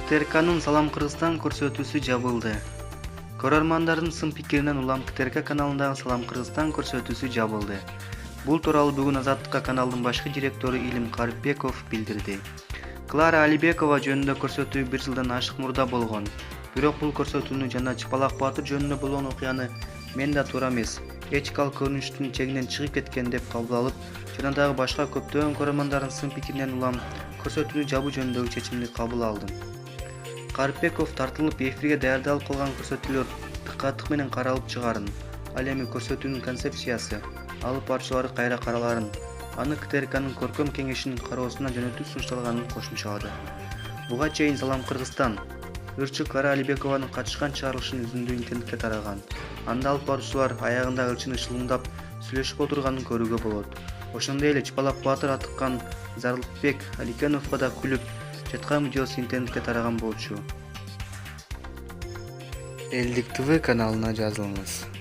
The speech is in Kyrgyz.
КТРКнын Салам Кыргызстан көрсөтүүсү жабылды. Көрөрмандардын сын пикиринен улам КТРК каналындагы Салам Кыргызстан көрсөтүүсү жабылды. Бул тууралуу бүгүн Азаттыкка каналдын башкы директору Илим Карипбеков билдирди. Клара Алибекова жөнүндө көрсөтүү 1 жылдан ашык мурда болгон. Бирок бул көрсөтүүнү жана Чыпалак Баатыр жөнүндө болгон окуяны мен да туура эмес, этикалык көрүнүштүн чегинен чыгып кеткен деп кабыл алып, жана дагы башка көптөгөн көрөрмандардын сын пикиринен улам көрсөтүүнү жабуу жөнүндөгү чечимди кабыл алдым. Карипбеков тартылып эфирге даярдалып калган көрсөтүүлөр дыкаттык менен каралып чыгарын, ал эми көрсөтүүнүн концепциясы, алып баруучулары кайра караларын, аны КТРКнын көркөм кеңешинин кароосуна жөнөтүү сунушталганын кошумчалады. Буга чейин Салам Кыргызстан ырчы Клара Алибекованын катышкан чыгарылышынын үзүндү интернетке тараган. Анда алып баруучулар аягында ырчыны шылымдап сүйлөшүп отурганын көрүүгө болот. Ошондой эле Чыпалак Баатыр атыккан Зарлыкбек Аликеновго да күлүп жаткан видеосу интернетке тараган болчу. Элдик ТВ каналына жазылыңыз.